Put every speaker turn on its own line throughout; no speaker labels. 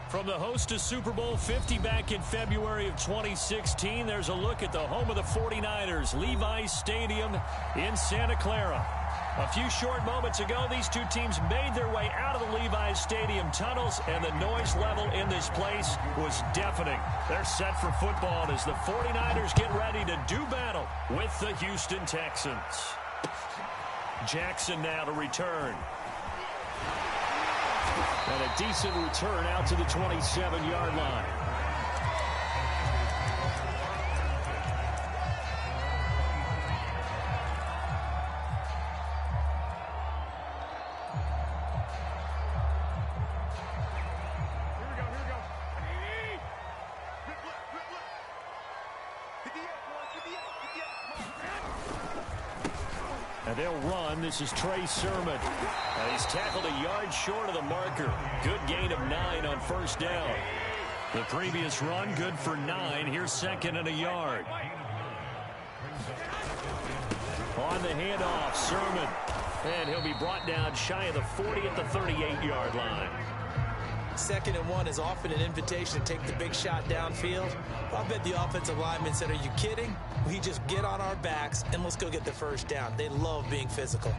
From the host to Super Bowl 50 back in February of 2016, there's a look at the home of the 49ers, Levi's Stadium in Santa Clara. A few short moments ago, these two teams made their way out of the Levi's Stadium tunnels, and the noise level in this place was deafening. They're set for football as the 49ers get ready to do battle with the Houston Texans. Jackson now to return. And a decent return out to the 27-yard line. And they'll run. This is Trey Sermon. He's tackled a yard short of the marker. Good gain of 9 on first down. The previous run, good for 9. Here's second and a yard. On the handoff, Sermon. And he'll be brought down shy of the 40 at the 38-yard line.
2nd and 1 is often an invitation to take the big shot downfield. I bet the offensive lineman said, are you kidding? We just get on our backs and let's go get the first down. They love being physical.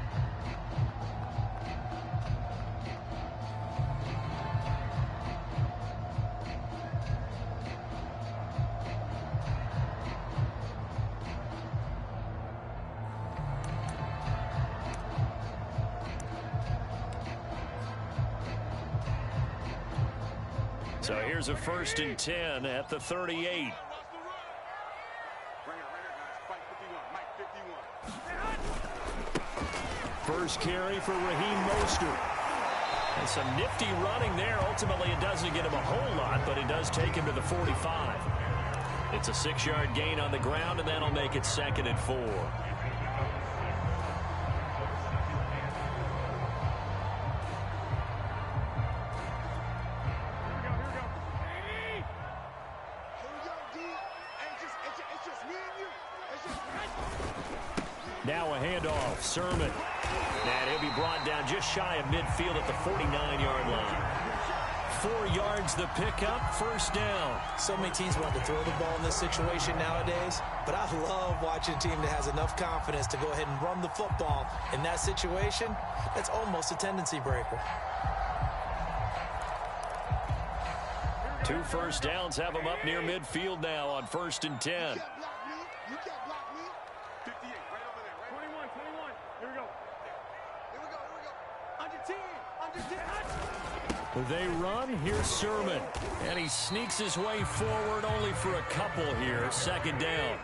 So here's a 1st and 10 at the 38. First carry for Raheem Mostert. And some nifty running there. Ultimately, it doesn't get him a whole lot, but it does take him to the 45. It's a 6-yard gain on the ground, and that'll make it 2nd and 4. Now a handoff, Sermon. And he'll be brought down just shy of midfield at the 49-yard line. 4 yards the pickup, first down.
So many teams want to throw the ball in this situation nowadays, but I love watching a team that has enough confidence to go ahead and run the football. In that situation, that's almost a tendency breaker.
2 first downs have them up near midfield now on 1st and 10. They run. Here's Sermon. And he sneaks his way forward only for a couple here. 2nd down.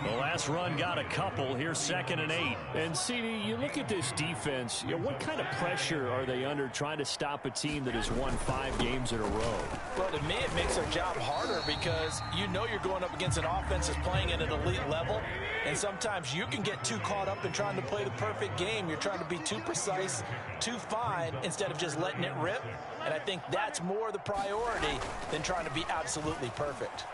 The last run got a couple. Here's 2nd and 8. And, CD, you look at this defense, what kind of pressure are they under trying to stop a team that has won 5 games in a row?
Well, to me, it makes their job harder because you know you're going up against an offense that's playing at an elite level. And sometimes you can get too caught up in trying to play the perfect game. You're trying to be too precise, too fine, instead of just letting it rip. And I think that's more the priority than trying to be absolutely perfect.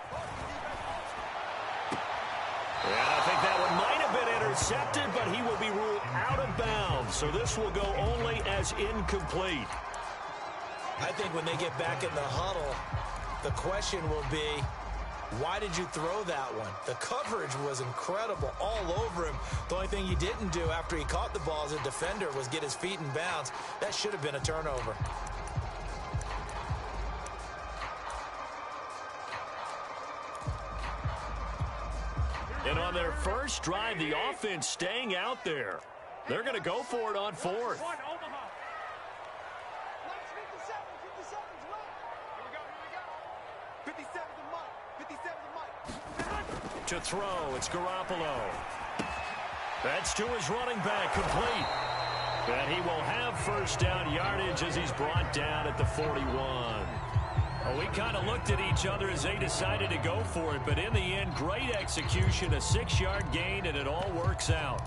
And I think that one might have been intercepted, but he will be ruled out of bounds. So this will go only as incomplete.
I think when they get back in the huddle, the question will be, why did you throw that one? The coverage was incredible all over him. The only thing he didn't do after he caught the ball as a defender was get his feet in bounds. That should have been a turnover.
And on their first drive, the offense staying out there. They're going to go for it on 4th. To throw, it's Garoppolo. That's to his running back, complete. And he will have first down yardage as he's brought down at the 41. Well, we kind of looked at each other as they decided to go for it, but in the end, great execution, a 6-yard gain, and it all works out.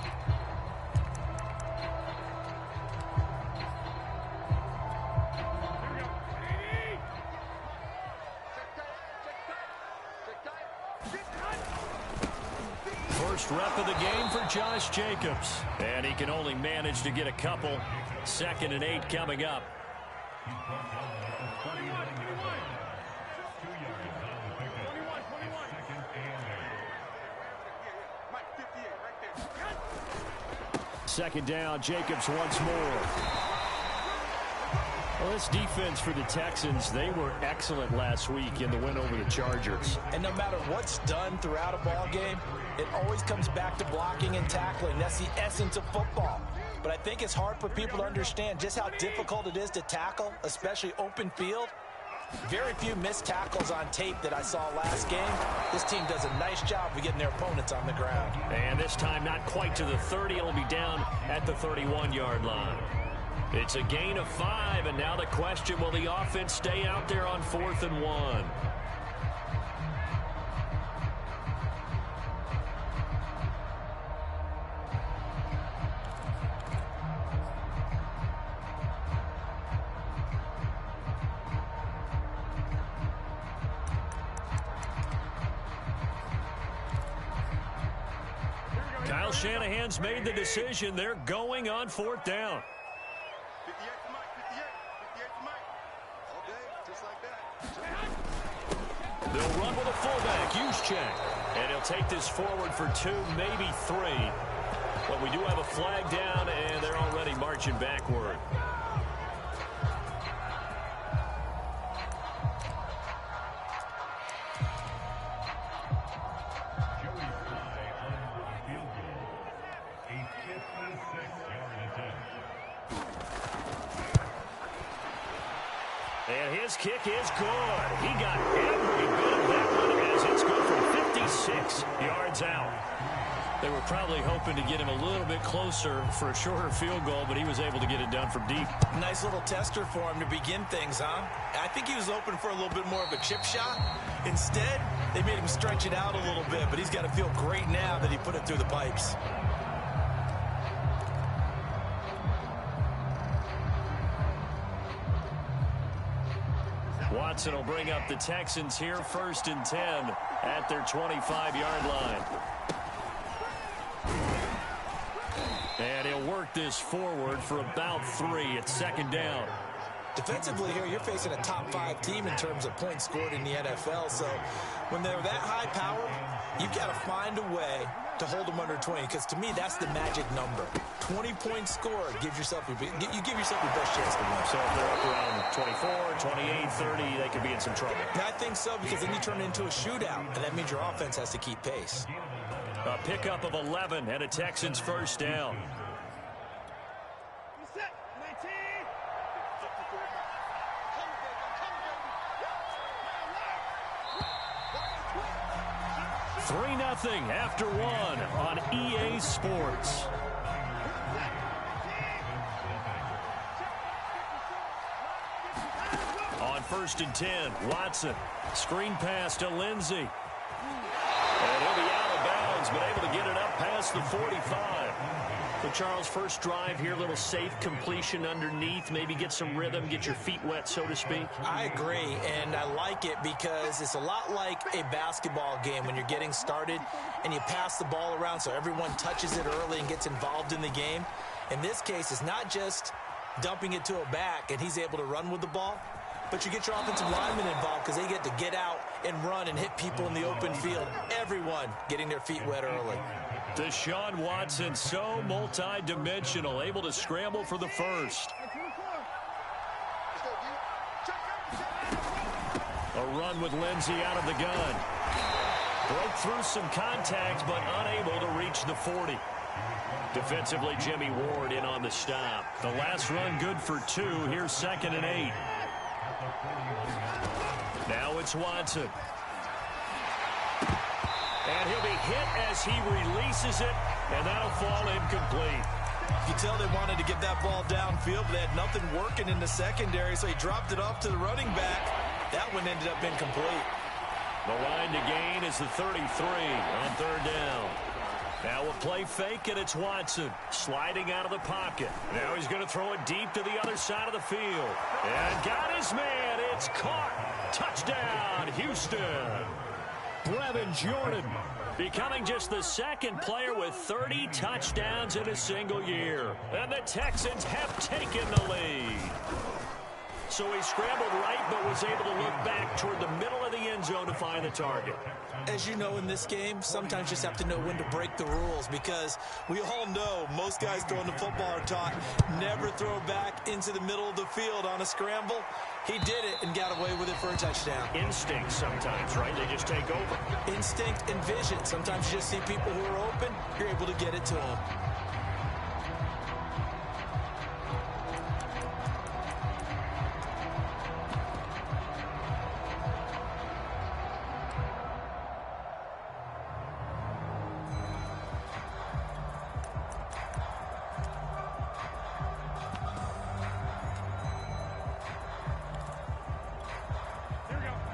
First rep of the game for Josh Jacobs. And he can only manage to get a couple. 2nd and 8 coming up. Second down, Jacobs once more. Well, this defense for the Texans, they were excellent last week in the win over the Chargers.
And no matter what's done throughout a ball game, it always comes back to blocking and tackling. That's the essence of football. But I think it's hard for people to understand just how difficult it is to tackle, especially open field. Very few missed tackles on tape that I saw last game. This team does a nice job of getting their opponents on the ground.
And this time not quite to the 30. It'll be down at the 31-yard line. It's a gain of 5, and now the question, will the offense stay out there on 4th and 1? Kyle Shanahan's made the decision. They're going on 4th down. They'll run with a fullback, LucidSchemin. And he'll take this forward for 2, maybe 3. But we do have a flag down, and they're already marching backward. And his kick is good. He got every bit of that one as it's good from 56 yards out. They were probably hoping to get him a little bit closer for a shorter field goal, but he was able to get it done from deep.
Nice little tester for him to begin things, huh? I think he was open for a little bit more of a chip shot. Instead, they made him stretch it out a little bit, but he's got to feel great now that he put it through the pipes.
Watson will bring up the Texans here, 1st and 10 at their 25-yard line. And he'll work this forward for about 3 at 2nd down.
Defensively here, you're facing a top-5 team in terms of points scored in the NFL. So when they're that high power, you've got to find a way to hold them under 20, because to me, that's the magic number. 20 points scored gives yourself your best chance to win.
So if they're up around 24, 28, 30, they could be in some trouble.
I think so, because then you turn it into a shootout, and that means your offense has to keep pace.
A pickup of 11 and a Texans 1st down. Three 0 after 1 on EA Sports. On 1st and 10, Watson. Screen pass to Lindsey. And he'll be out of bounds, but able to get it up past the 45. So, Charles, first drive here, little safe completion underneath, maybe get some rhythm, get your feet wet, so to speak.
I agree, and I like it because it's a lot like a basketball game when you're getting started and you pass the ball around so everyone touches it early and gets involved in the game. In this case, it's not just dumping it to a back and he's able to run with the ball, but you get your offensive linemen involved because they get to get out and run and hit people in the open field. Everyone getting their feet wet early.
Deshaun Watson, so multi-dimensional, able to scramble for the first. A run with Lindsey out of the gun. Broke through some contact, but unable to reach the 40. Defensively, Jimmy Ward in on the stop. The last run good for 2. Here's 2nd and 8. Now it's Watson. And he'll be hit as he releases it, and that'll fall incomplete.
You tell they wanted to get that ball downfield, but they had nothing working in the secondary, so he dropped it off to the running back. That one ended up incomplete.
The line to gain is the 33 on 3rd down. Now a play fake, and it's Watson sliding out of the pocket. Now he's going to throw it deep to the other side of the field. And got his man. It's caught. Touchdown, Houston. Brevin Jordan becoming just the 2nd player with 30 touchdowns in a single year. And the Texans have taken the lead. So he scrambled right, but was able to look back toward the middle of the end zone to find the target.
As you know, in this game, sometimes you just have to know when to break the rules, because we all know most guys throwing the football are taught never throw back into the middle of the field on a scramble. He did it and got away with it for a touchdown.
Instinct sometimes, right? They just take over.
Instinct and vision. Sometimes you just see people who are open, you're able to get it to them.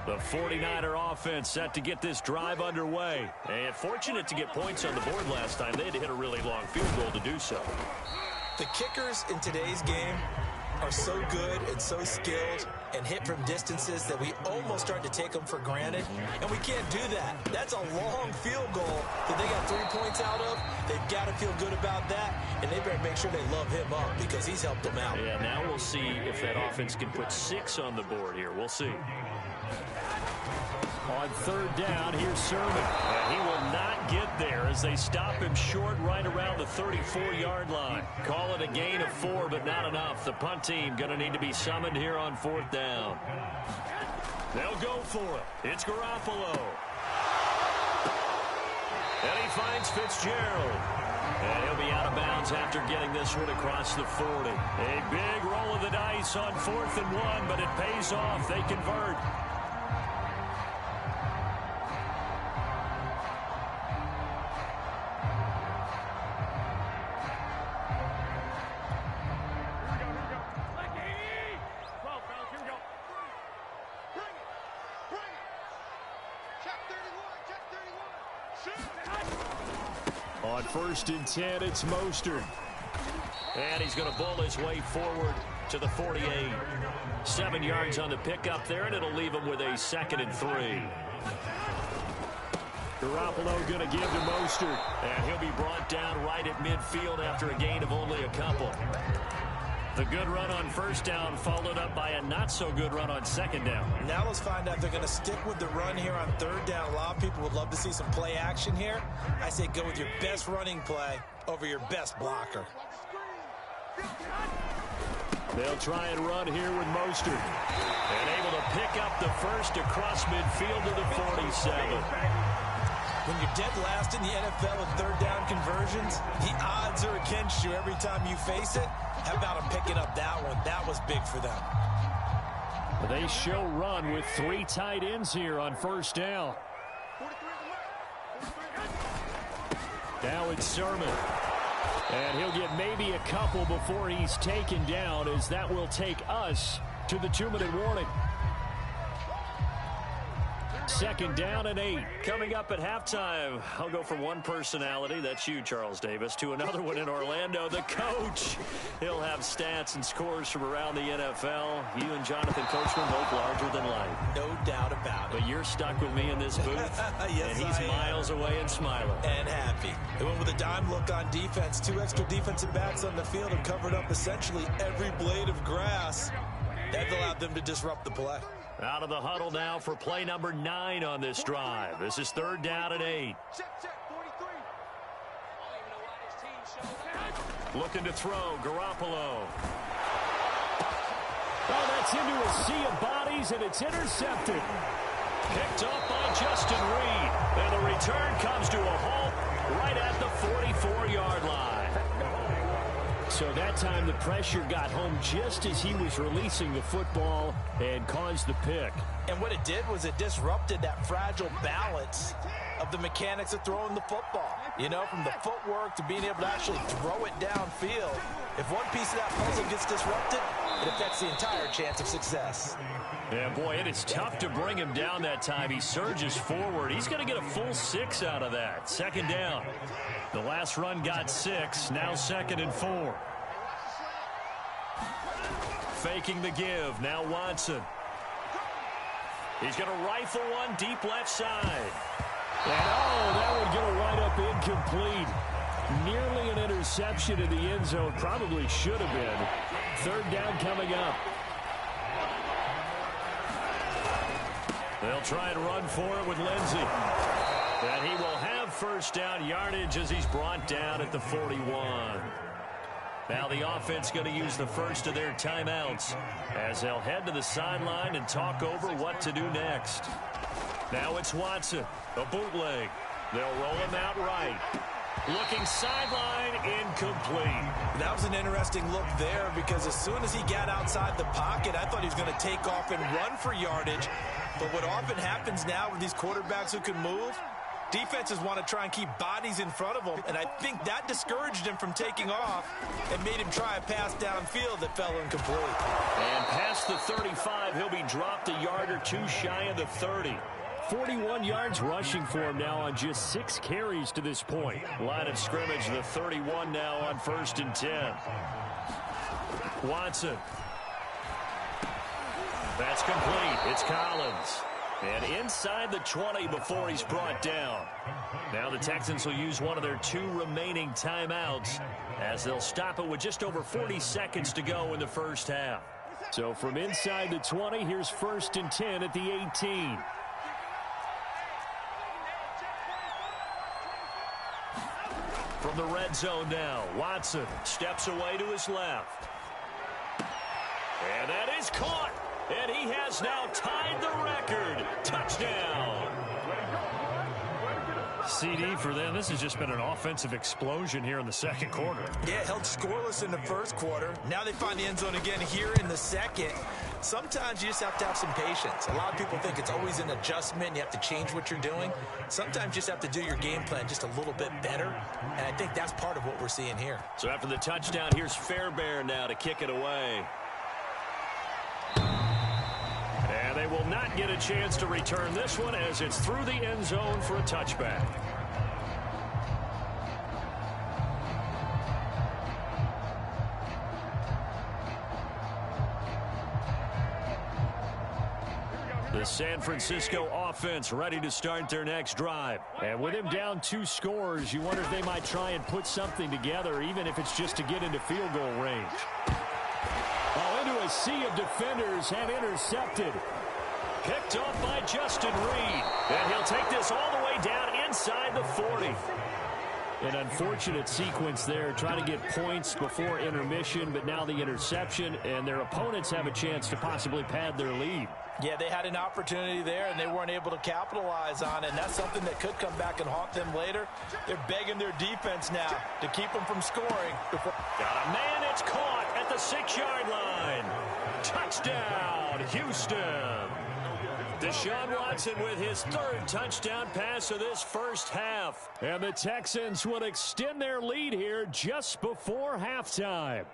The 49er offense set to get this drive underway. And fortunate to get points on the board last time. They had to hit a really long field goal to do so.
The kickers in today's game are so good and so skilled and hit from distances that we almost start to take them for granted. And we can't do that. That's a long field goal that they got 3 points out of. They've got to feel good about that, and they better make sure they love him up because he's helped them out.
Yeah, now we'll see if that offense can put 6 on the board here. We'll see. On third down, here's Sermon. And he will not get there as they stop him short right around the 34-yard line. Call it a gain of 4, but not enough. The punt team going to need to be summoned here on fourth down. They'll go for it. It's Garoppolo. And he finds Fitzgerald. And he'll be out of bounds after getting this one across the 40. A big roll of the dice on 4th and 1, but it pays off. They convert. On 1st and 10, it's Mostert. And he's going to bull his way forward to the 48. 7 yards on the pickup there, and it'll leave him with a 2nd and 3. Garoppolo going to give to Mostert. And he'll be brought down right at midfield after a gain of only a couple. The good run on 1st down followed up by a not-so-good run on 2nd down.
Now let's find out if they're going to stick with the run here on 3rd down. A lot of people would love to see some play action here. I say go with your best running play over your best blocker.
They'll try and run here with Mostert. And able to pick up the first across midfield to the 47.
When you're dead last in the NFL in 3rd down conversions, the odds are against you every time you face it. How about them picking up that one? That was big for them.
They show run with 3 tight ends here on 1st down. Now it's Sermon. And he'll get maybe a couple before he's taken down, as that will take us to the 2-minute warning. 2nd down and 8. Coming up at halftime, I'll go from one personality, that's you, Charles Davis, to another one in Orlando, the coach. He'll have stats and scores from around the NFL. You and Jonathan Coachman both larger than life.
No doubt about it.
But you're stuck with me in this booth,
yes,
and he's miles away and smiling.
And happy. They went with a dime look on defense. 2 extra defensive backs on the field and covered up essentially every blade of grass. That allowed them to disrupt the play.
Out of the huddle now for play number 9 on this drive. This is 3rd down and 8. Looking to throw, Garoppolo. Oh, that's into a sea of bodies, and it's intercepted. Picked up by Justin Reed. And the return comes to a halt right at the 44-yard line. So that time the pressure got home just as he was releasing the football and caused the pick.
And what it did was it disrupted that fragile balance of the mechanics of throwing the football. You know, from the footwork to being able to actually throw it downfield. If one piece of that puzzle gets disrupted, it affects the entire chance of success.
Yeah, boy, it is tough to bring him down that time. He surges forward. He's going to get a full 6 out of that. 2nd down. The last run got 6. Now 2nd and 4. Faking the give. Now Watson. He's going to rifle one deep left side. And, oh, that would get a right up incomplete. Nearly an interception in the end zone. Probably should have been. 3rd down coming up. They'll try and run for it with Lindsey. And he will have first down yardage as he's brought down at the 41. Now the offense going to use the first of their timeouts as they'll head to the sideline and talk over what to do next. Now it's Watson, a bootleg. They'll roll him out right. Looking sideline, incomplete.
That was an interesting look there because as soon as he got outside the pocket, I thought he was going to take off and run for yardage. But what often happens now with these quarterbacks who can move, defenses want to try and keep bodies in front of them, and I think that discouraged him from taking off and made him try a pass downfield that fell incomplete.
And past the 35, he'll be dropped a yard or two shy of the 30. 41 yards rushing for him now on just 6 carries to this point. Line of scrimmage, the 31 now on 1st and 10. Watson. That's complete. It's Collins. And inside the 20 before he's brought down. Now the Texans will use one of their 2 remaining timeouts as they'll stop it with just over 40 seconds to go in the first half. So from inside the 20, here's 1st and 10 at the 18. From the red zone now, Watson steps away to his left. And that is caught. And he has now tied the record. Touchdown. CD for them. This has just been an offensive explosion here in the second quarter.
Yeah, held scoreless in the first quarter. Now they find the end zone again here in the second. Sometimes you just have to have some patience. A lot of people think it's always an adjustment. You have to change what you're doing. Sometimes you just have to do your game plan just a little bit better. And I think that's part of what we're seeing here.
So after the touchdown, here's Fairbairn now to kick it away. And they will not get a chance to return this one as it's through the end zone for a touchback. The San Francisco offense ready to start their next drive. And with him down 2 scores, you wonder if they might try and put something together, even if it's just to get into field goal range. Oh, into a sea of defenders and intercepted. Picked off by Justin Reed. And he'll take this all the way down inside the 40. An unfortunate sequence there, trying to get points before intermission, but now the interception, and their opponents have a chance to possibly pad their lead.
Yeah, they had an opportunity there, and they weren't able to capitalize on it, and that's something that could come back and haunt them later. They're begging their defense now to keep them from scoring.
Got a man, it's caught at the 6-yard line. Touchdown, Houston. Deshaun Watson with his 3rd touchdown pass of this first half. And the Texans will extend their lead here just before halftime.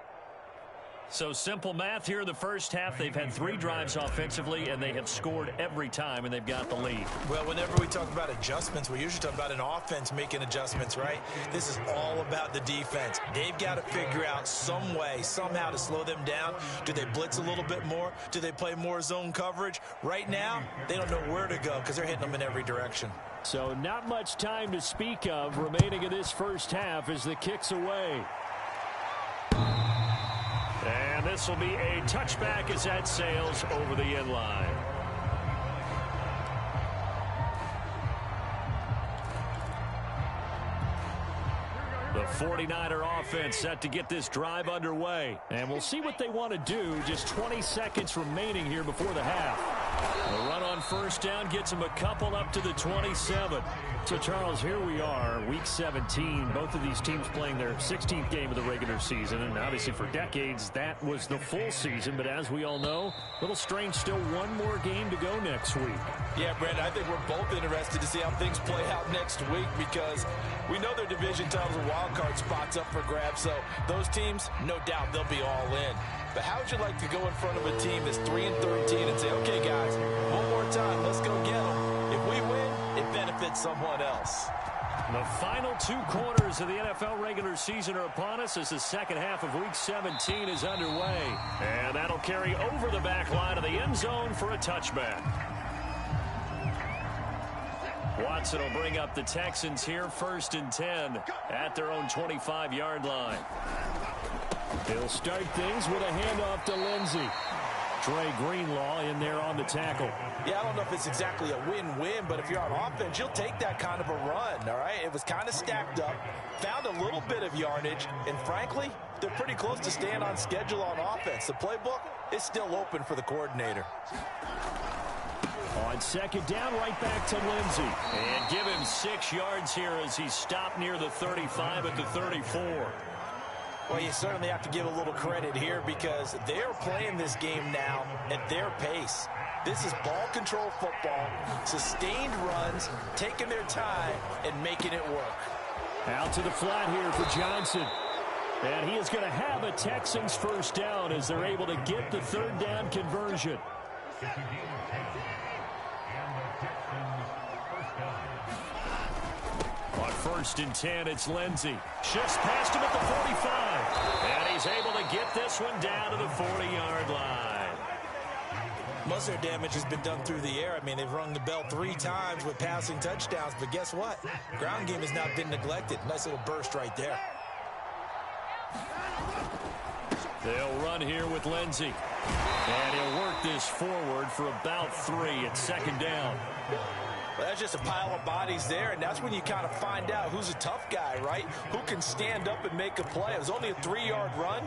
So simple math here in the first half. They've had 3 drives offensively, and they have scored every time, and they've got the lead.
Well, whenever we talk about adjustments, we usually talk about an offense making adjustments, right? This is all about the defense. They've got to figure out some way, somehow to slow them down. Do they blitz a little bit more? Do they play more zone coverage? Right now, they don't know where to go because they're hitting them in every direction.
So not much time to speak of remaining in this first half as the kick's away. And this will be a touchback as that sails over the end line. The 49er offense set to get this drive underway. And we'll see what they want to do. Just 20 seconds remaining here before the half. The run on first down gets them a couple up to the 27. So, Charles, here we are, Week 17. Both of these teams playing their 16th game of the regular season. And obviously for decades, that was the full season. But as we all know, a little strange, still one more game to go next week.
Yeah, Brandon, I think we're both interested to see how things play out next week because we know their division titles and wild card spots up for grabs. So those teams, no doubt they'll be all in. But how would you like to go in front of a team that's 3-13 and say, okay, guys, one more time, let's go get them. If we win, it benefits someone else.
The final 2 quarters of the NFL regular season are upon us as the second half of Week 17 is underway. And that'll carry over the back line of the end zone for a touchback. Watson will bring up the Texans here, 1st and 10 at their own 25-yard line. He'll start things with a handoff to Lindsey. Dre Greenlaw in there on the tackle.
Yeah, I don't know if it's exactly a win-win, but if you're on offense, you'll take that kind of a run, all right? It was kind of stacked up, found a little bit of yardage, and frankly, they're pretty close to staying on schedule on offense. The playbook is still open for the coordinator.
On second down, right back to Lindsey. And give him 6 yards here as he stopped near the 35 at the 34.
Well, you certainly have to give a little credit here because they're playing this game now at their pace. This is ball control football, sustained runs, taking their time, and making it work.
Out to the flat here for Johnson. And he is going to have a Texans first down as they're able to get the third down conversion. On 1st and 10, it's Lindsey. Shifts past him at the 45. And he's able to get this one down to the 40-yard line.
Most of their damage has been done through the air. I mean, they've rung the bell 3 times with passing touchdowns. But guess what? Ground game has not been neglected. Nice little burst right there.
They'll run here with Lindsey. And he'll work this forward for about 3 at second down.
Well, that's just a pile of bodies there, and that's when you kind of find out who's a tough guy, right? Who can stand up and make a play. It was only a 3-yard run,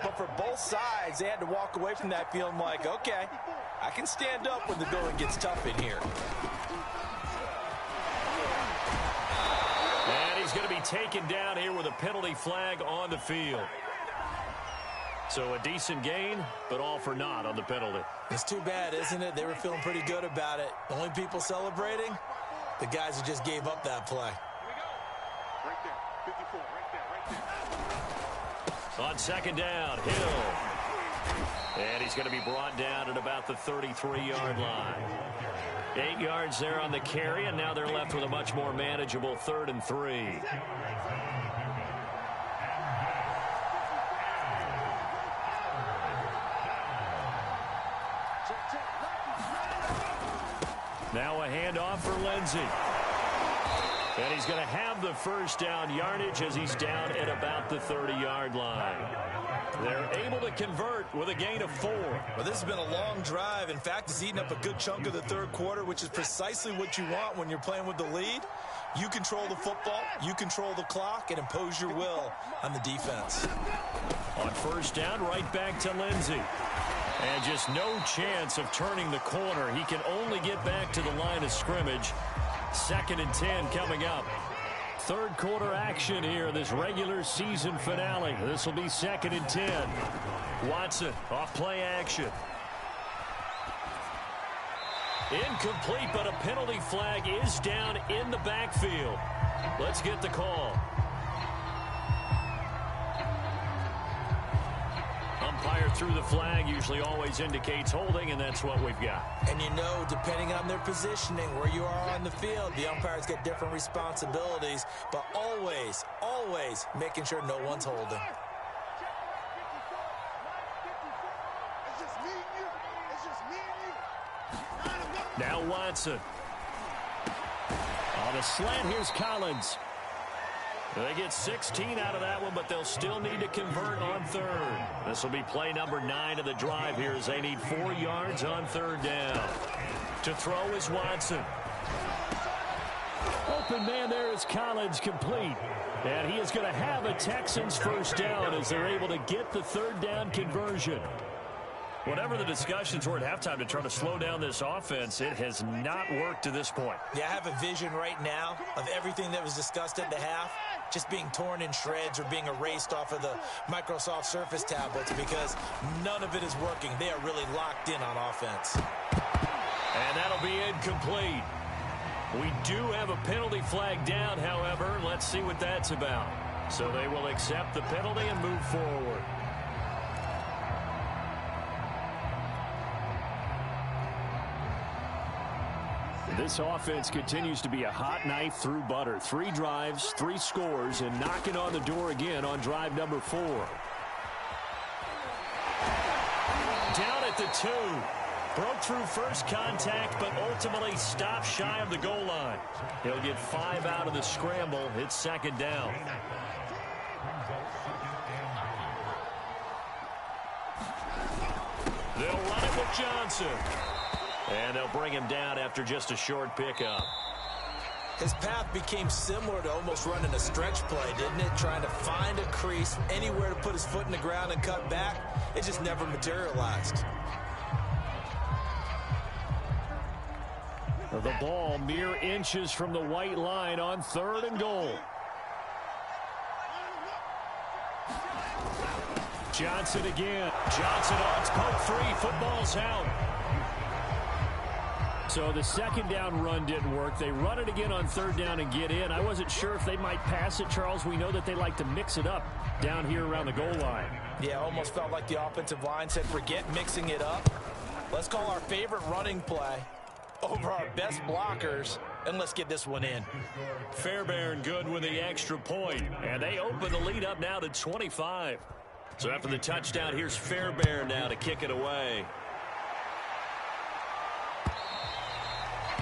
but for both sides, they had to walk away from that feeling like, okay, I can stand up when the going gets tough in here.
And he's going to be taken down here with a penalty flag on the field. So a decent gain, but all for naught on the penalty.
It's too bad, isn't it? They were feeling pretty good about it. The only people celebrating, the guys who just gave up that play.
Right there, 54, right there.
On second down, Hill. And he's going to be brought down at about the 33-yard line. 8 yards there on the carry, and now they're left with a much more manageable 3rd and 3. Now a handoff for Lindsey. And he's going to have the first down yardage as he's down at about the 30-yard line. They're able to convert with a gain of 4.
Well, this has been a long drive. In fact, it's eaten up a good chunk of the third quarter, which is precisely what you want when you're playing with the lead. You control the football, you control the clock, and impose your will on the defense.
On first down, right back to Lindsey. And just no chance of turning the corner. He can only get back to the line of scrimmage. 2nd and 10 coming up. Third quarter action here, this regular season finale. This will be 2nd and 10. Watson off play action. Incomplete, but a penalty flag is down in the backfield. Let's get the call. Umpire through the flag usually always indicates holding, and that's what we've got.
And you know, depending on their positioning, where you are on the field, the umpires get different responsibilities, but always, always making sure no one's holding.
Now Watson. On a slant, here's Collins. They get 16 out of that one, but they'll still need to convert on 3rd. This will be play number 9 of the drive here as they need 4 yards on 3rd down. To throw is Watson. Open man there is Collins, complete. And he is going to have a Texans first down as they're able to get the 3rd down conversion. Whatever the discussions were at halftime to try to slow down this offense, it has not worked to this point.
Yeah, I have a vision right now of everything that was discussed at the half just being torn in shreds or being erased off of the Microsoft Surface tablets because none of it is working. They are really locked in on offense.
And that'll be incomplete. We do have a penalty flag down, however. Let's see what that's about. So they will accept the penalty and move forward. This offense continues to be a hot knife through butter. 3 drives, 3 scores, and knocking on the door again on drive number 4. Down at the 2. Broke through first contact, but ultimately stopped shy of the goal line. He'll get 5 out of the scramble. It's 2nd down. They'll run it with Johnson. And they'll bring him down after just a short pickup.
His path became similar to almost running a stretch play, didn't it? Trying to find a crease, anywhere to put his foot in the ground and cut back. It just never materialized.
The ball mere inches from the white line on 3rd and goal. Johnson again. Johnson on poke 3. Football's out. So the 2nd down run didn't work. They run it again on 3rd down and get in. I wasn't sure if they might pass it, Charles. We know that they like to mix it up down here around the goal line.
Yeah, almost felt like the offensive line said, forget mixing it up. Let's call our favorite running play over our best blockers, and let's get this one in.
Fairbairn good with the extra point, and they open the lead up now to 25. So after the touchdown, here's Fairbairn now to kick it away.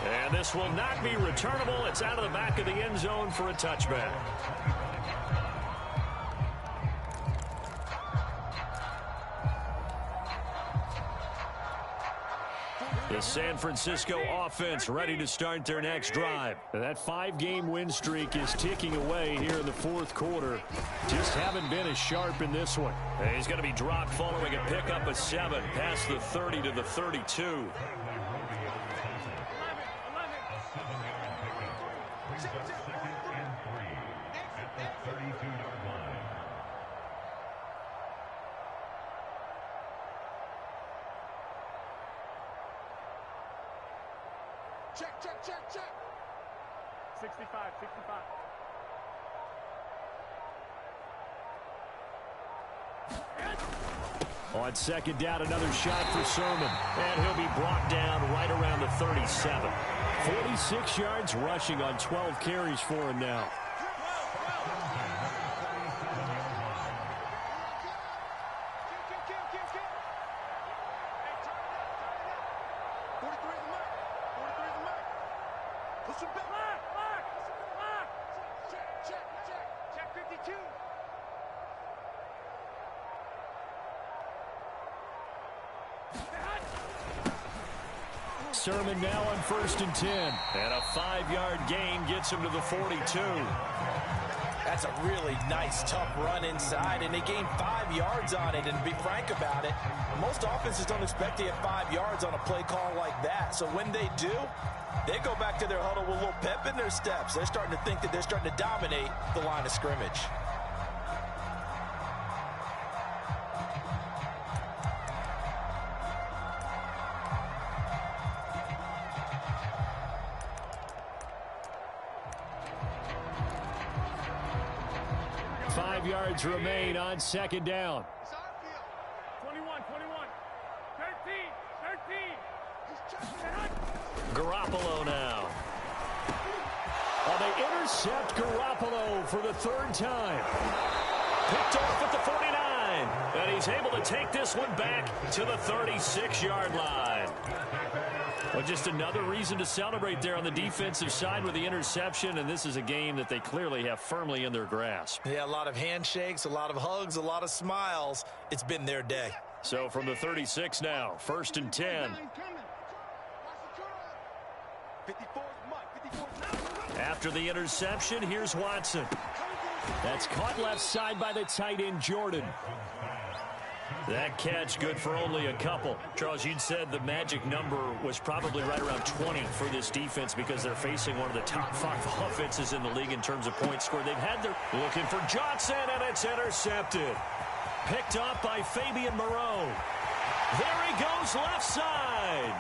And this will not be returnable. It's out of the back of the end zone for a touchback. The San Francisco offense ready to start their next drive. That 5-game win streak is ticking away here in the 4th quarter. Just haven't been as sharp in this one. And he's going to be dropped following a pickup of 7 past the 30 to the 32.
Check. 65.
On 2nd down, another shot for Sermon. And he'll be brought down right around the 37. 46 yards rushing on 12 carries for him now. Sermon now on 1st and 10. And a 5-yard gain gets him to the 42.
That's a really nice, tough run inside, and they gained 5 yards on it. And to be frank about it, most offenses don't expect to get 5 yards on a play call like that. So when they do, they go back to their huddle with a little pep in their steps. They're starting to think that they're starting to dominate the line of scrimmage.
Yards remain on 2nd down.
21. 13.
Garoppolo now. Oh, they intercept Garoppolo for the 3rd time. Picked off at the 49. And he's able to take this one back to the 36-yard line. Well, just another reason to celebrate there on the defensive side with the interception, and this is a game that they clearly have firmly in their grasp.
Yeah, a lot of handshakes, a lot of hugs, a lot of smiles. It's been their day.
So from the 36 now, 1st and 10. After the interception, here's Watson. That's caught left side by the tight end, Jordan. That catch good for only a couple. Charles, you'd said the magic number was probably right around 20 for this defense because they're facing one of the top 5 offenses in the league in terms of points scored. They've had their looking for Johnson, and it's intercepted. Picked up by Fabian Moreau. There he goes left side.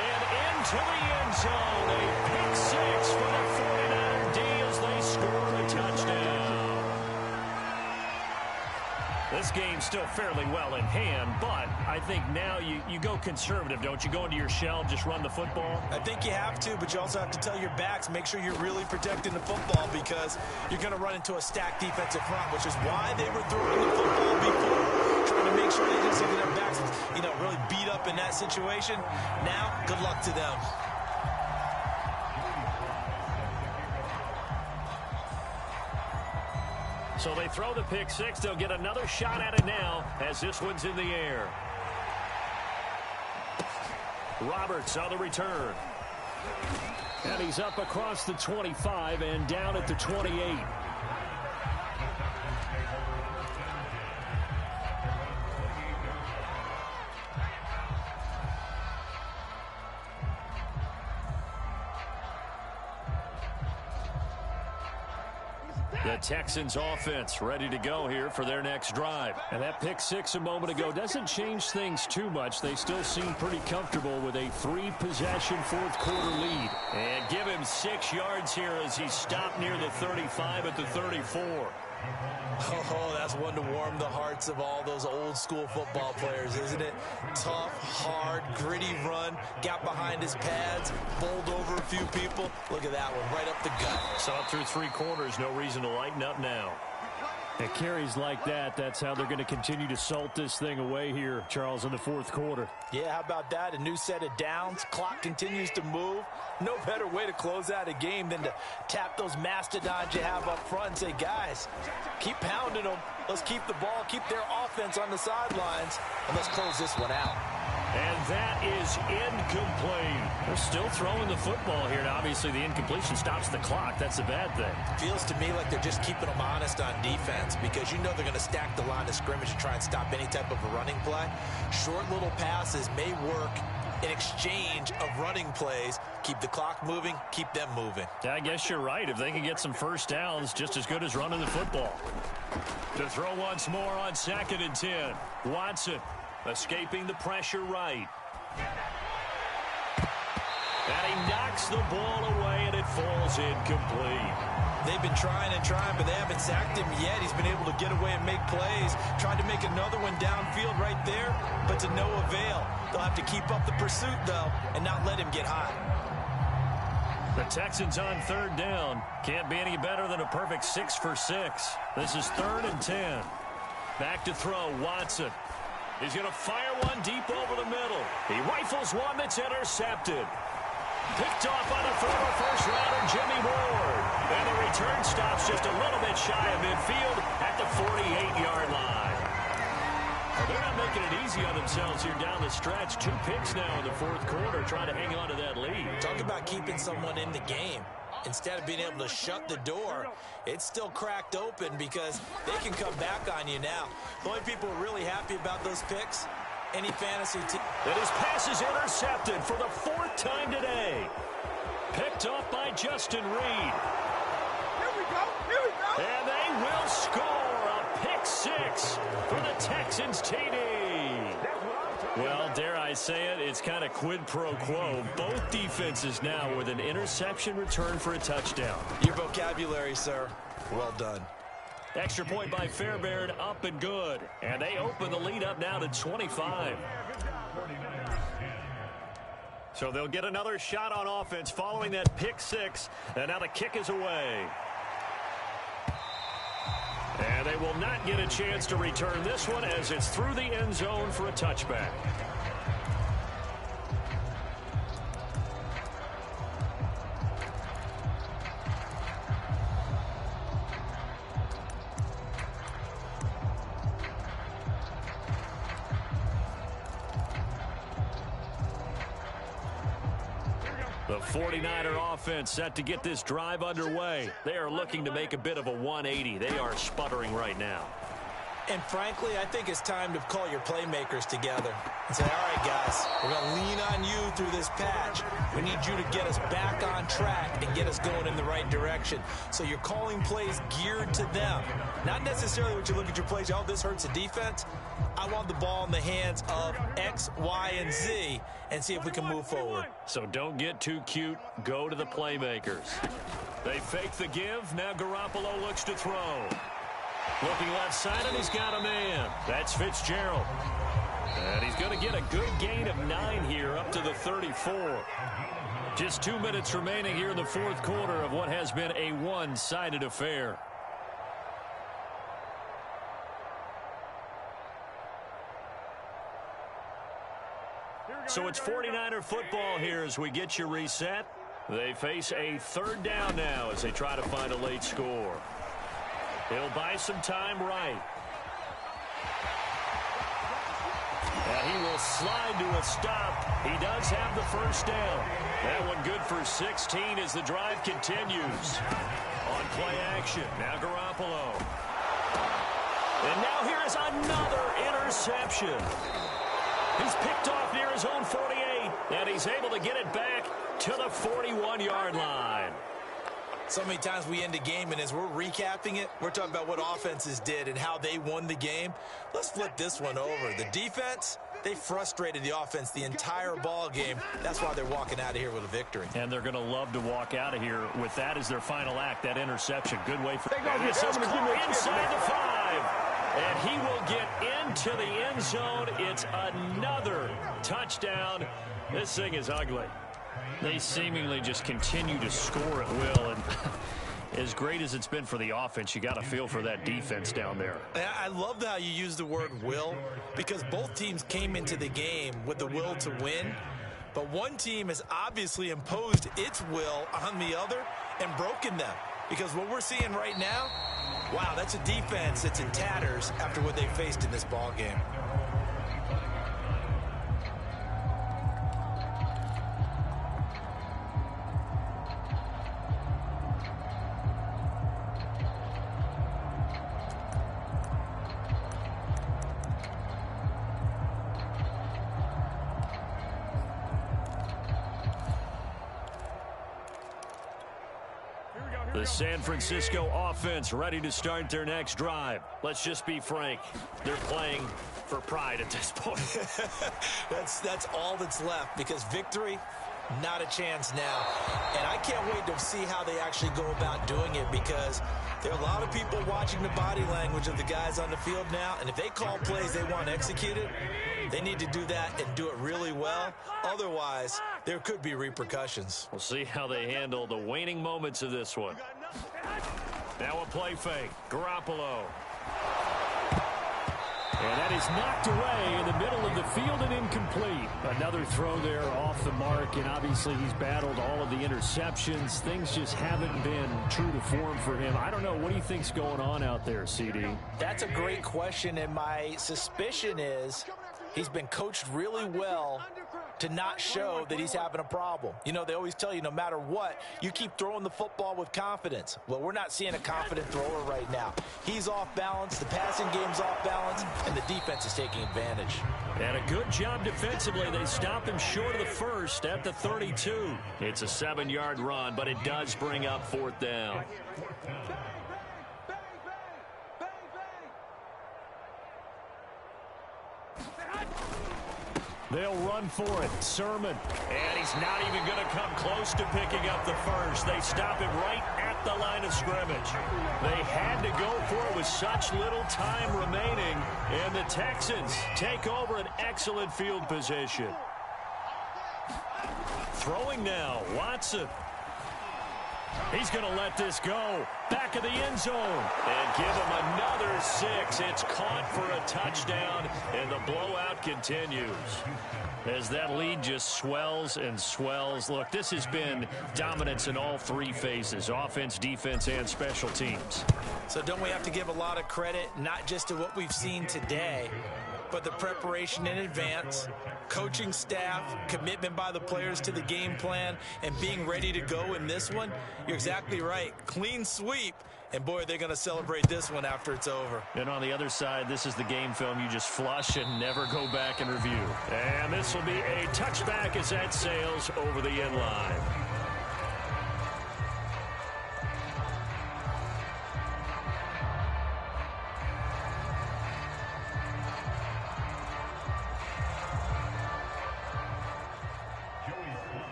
And into the end zone. A pick 6 for the 49er D as they score a touchdown. This game's still fairly well in hand, but I think now you go conservative, don't you? Go into your shell, just run the football?
I think you have to, but you also have to tell your backs, make sure you're really protecting the football because you're going to run into a stacked defensive front, which is why they were throwing the football before, trying to make sure they didn't see their backs, really beat up in that situation. Now, good luck to them.
So they throw the pick 6. They'll get another shot at it now as this one's in the air. Roberts on the return. And he's up across the 25 and down at the 28. The Texans offense ready to go here for their next drive. And that pick six a moment ago doesn't change things too much. They still seem pretty comfortable with a 3-possession fourth-quarter lead. And give him 6 yards here as he stopped near the 35 at the 34.
Oh, that's one to warm the hearts of all those old-school football players, isn't it? Tough, hard, gritty run, got behind his pads, bowled over a few people. Look at that one, right up the gut.
So up through 3 quarters, no reason to lighten up now. At carries like that, that's how they're going to continue to salt this thing away here, Charles, in the fourth quarter.
Yeah, how about that? A new set of downs. Clock continues to move. No better way to close out a game than to tap those mastodons you have up front and say, guys, keep pounding them. Let's keep the ball, keep their offense on the sidelines, and let's close this one out.
And that is incomplete. They're still throwing the football here. Now, obviously, the incompletion stops the clock. That's a bad thing.
Feels to me like they're just keeping them honest on defense because you know they're going to stack the line of scrimmage and try and stop any type of a running play. Short little passes may work in exchange of running plays. Keep the clock moving, keep them moving.
I guess you're right. If they can get some first downs, just as good as running the football. To throw once more on 2nd and 10. Watson escaping the pressure right. And he knocks the ball away, and it falls incomplete.
They've been trying and trying, but they haven't sacked him yet. He's been able to get away and make plays. Tried to make another one downfield right there, but to no avail. They'll have to keep up the pursuit, though, and not let him get hot.
The Texans on 3rd down. Can't be any better than a perfect 6 for 6. This is 3rd and 10. Back to throw, Watson. He's going to fire one deep over the middle. He rifles one that's intercepted. Picked off by the former first-rounder Jimmy Ward. And the return stops just a little bit shy of midfield at the 48-yard line. Well, they're not making it easy on themselves here down the stretch. 2 picks now in the fourth quarter, trying to hang on to that lead.
Talk about keeping someone in the game. Instead of being able to shut the door, it's still cracked open because they can come back on you now. The only people who are really happy about those picks, any fantasy team.
And his pass is intercepted for the 4th time today. Picked off by Justin Reed.
Here we go. Here we go.
And they will score a pick 6 for the Texans TD. Well, dare I say it, it's kind of quid pro quo. Both defenses now with an interception return for a touchdown.
Your vocabulary, sir. Well done.
Extra point by Fairbairn, up and good. And they open the lead up now to 25. So they'll get another shot on offense following that pick 6. And now the kick is away. And they will not get a chance to return this one as it's through the end zone for a touchback. The 49er offense set to get this drive underway. They are looking to make a bit of a 180. They are sputtering right now.
And frankly, I think it's time to call your playmakers together and say, all right, guys, we're going to lean on you through this patch. We need you to get us back on track and get us going in the right direction. So you're calling plays geared to them. Not necessarily what you look at your plays, oh, this hurts the defense. I want the ball in the hands of X, Y, and Z and see if we can move forward.
So don't get too cute. Go to the playmakers. They fake the give. Now Garoppolo looks to throw. Looking left side, and he's got a man. That's Fitzgerald. And he's going to get a good gain of 9 here up to the 34. Just 2 minutes remaining here in the fourth quarter of what has been a one-sided affair. So it's 49er football here as we get you reset. They face a 3rd down now as they try to find a late score. He'll buy some time right. And he will slide to a stop. He does have the first down. That one good for 16 as the drive continues. On play action, now Garoppolo. And now here is another interception. He's picked off near his own 48, and he's able to get it back to the 41-yard line.
So many times we end a game, and as we're recapping it, we're talking about what offenses did and how they won the game. Let's flip this one over. The defense, they frustrated the offense the entire ball game. That's why they're walking out of here with a victory.
And they're going to love to walk out of here with that as their final act, that interception. Good way for
this
is inside the 5. And he will get into the end zone. It's another touchdown. This thing is ugly. They seemingly just continue to score at will. And as great as it's been for the offense, you got to feel for that defense down there.
I love how you use the word will, because both teams came into the game with the will to win. But one team has obviously imposed its will on the other and broken them. Because what we're seeing right now, wow, that's a defense that's in tatters after what they faced in this ball game.
The San Francisco offense ready to start their next drive. Let's just be frank. They're playing for pride at this point.
That's all that's left, because victory, not a chance now. And I can't wait to see how they actually go about doing it, because there are a lot of people watching the body language of the guys on the field now. And if they call plays they want executed, they need to do that and do it really well. Otherwise, there could be repercussions.
We'll see how they handle the waning moments of this one. Now a play fake. Garoppolo. And that is knocked away in the middle of the field and incomplete. Another throw there off the mark, and obviously he's battled all of the interceptions. Things just haven't been true to form for him. I don't know. What do you think's going on out there, CD?
That's a great question, and my suspicion is he's been coached really well to not show that he's having a problem. You know, they always tell you no matter what, you keep throwing the football with confidence. Well, we're not seeing a confident thrower right now. He's off balance, the passing game's off balance, and the defense is taking advantage.
And a good job defensively. They stop him short of the first at the 32. It's a 7-yard run, but it does bring up 4th down. They'll run for it. Sermon. And he's not even going to come close to picking up the first. They stop him right at the line of scrimmage. They had to go for it with such little time remaining. And the Texans take over an excellent field position. Throwing now. Watson. He's going to let this go. Back of the end zone. And give him another 6. It's caught for a touchdown, and the blowout continues. As that lead just swells and swells. Look, this has been dominance in all 3 phases. Offense, defense, and special teams.
So don't we have to give a lot of credit, not just to what we've seen today, but the preparation in advance, coaching staff, commitment by the players to the game plan, and being ready to go in this one? You're exactly right. Clean sweep. And, boy, they're going to celebrate this one after it's over.
And on the other side, this is the game film you just flush and never go back and review. And this will be a touchback as that sails over the end line.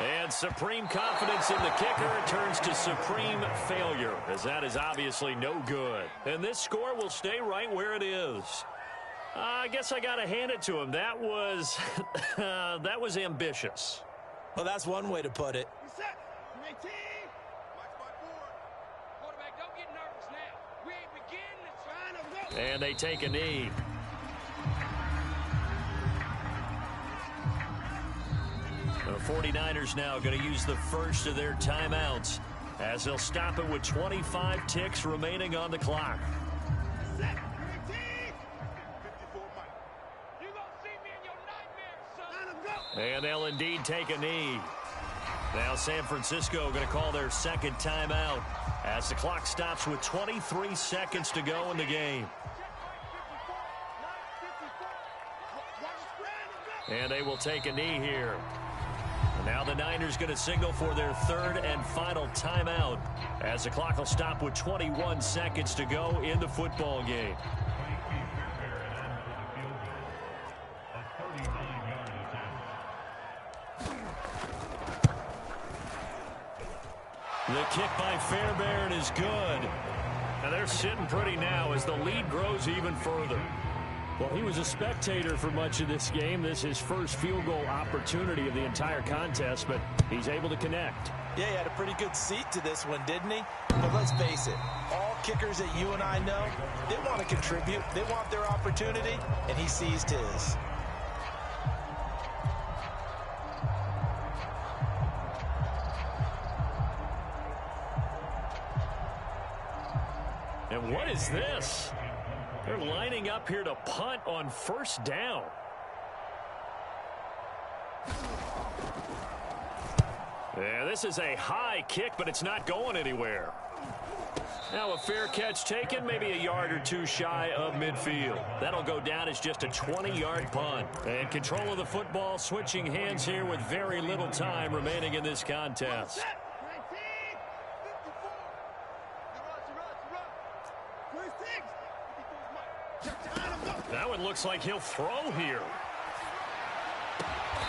And supreme confidence in the kicker turns to supreme failure, as that is obviously no good. And this score will stay right where it is. I guess I got to hand it to him. That was that was ambitious.
Well, that's one way to put it.
And they take a knee. The 49ers now going to use the first of their timeouts as they'll stop it with 25 ticks remaining on the clock. And they'll indeed take a knee. Now San Francisco going to call their second timeout as the clock stops with 23 seconds to go in the game. And they will take a knee here. And now the Niners going to signal for their third and final timeout as the clock will stop with 21 seconds to go in the football game. The kick by Fairbairn is good. And they're sitting pretty now as the lead grows even further. Well, he was a spectator for much of this game. This is his first field goal opportunity of the entire contest, but he's able to connect.
Yeah, he had a pretty good seat to this one, didn't he? But let's face it, all kickers that you and I know, they want to contribute. They want their opportunity, and he seized his.
And what is this? They're lining up here to punt on first down. Yeah, this is a high kick, but it's not going anywhere. Now a fair catch taken, maybe a yard or two shy of midfield. That'll go down as just a 20-yard punt. And control of the football switching hands here with very little time remaining in this contest. That one looks like he'll throw here.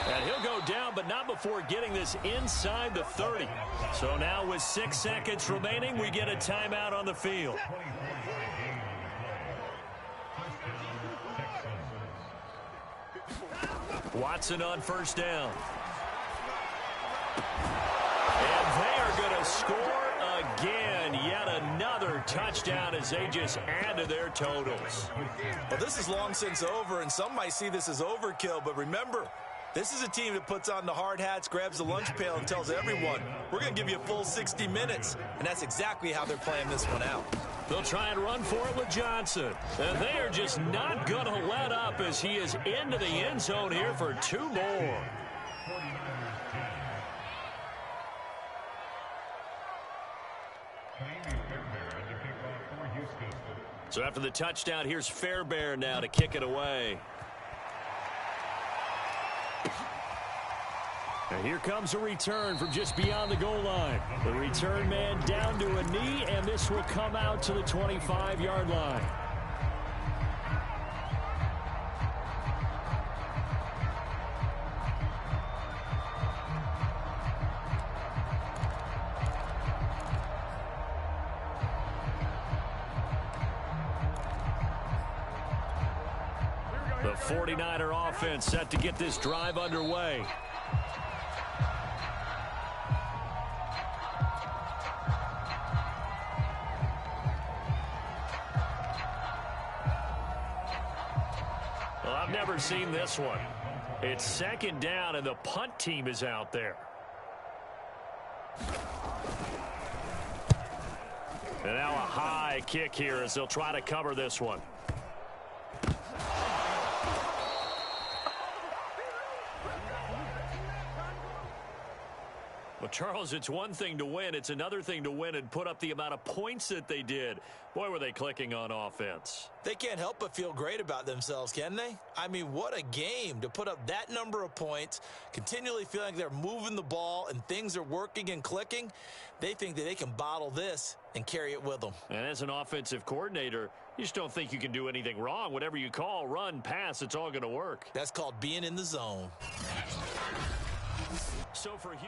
And he'll go down, but not before getting this inside the 30. So now with 6 seconds remaining, we get a timeout on the field. Watson on first down. And they are going to score again. Yet another touchdown as they just add to their totals.
Well, this is long since over, and some might see this as overkill, but remember, this is a team that puts on the hard hats, grabs the lunch pail, and tells everyone, we're going to give you a full 60 minutes. And that's exactly how they're playing this one out.
They'll try and run for it with Johnson. And they are just not going to let up as he is into the end zone here for 2 more. So after the touchdown, here's Fairbairn now to kick it away. And here comes a return from just beyond the goal line. The return man down to a knee, and this will come out to the 25-yard line. The 49er offense set to get this drive underway. Well, I've never seen this one. It's second down, and the punt team is out there. And now a high kick here as they'll try to cover this one. Well, Charles, it's one thing to win. It's another thing to win and put up the amount of points that they did. Boy, were they clicking on offense.
They can't help but feel great about themselves, can they? I mean, what a game to put up that number of points, continually feeling like they're moving the ball and things are working and clicking. They think that they can bottle this and carry it with them. And
as an offensive coordinator, you just don't think you can do anything wrong. Whatever you call, run, pass, it's all going to work.
That's called being in the zone.
So for Hugh.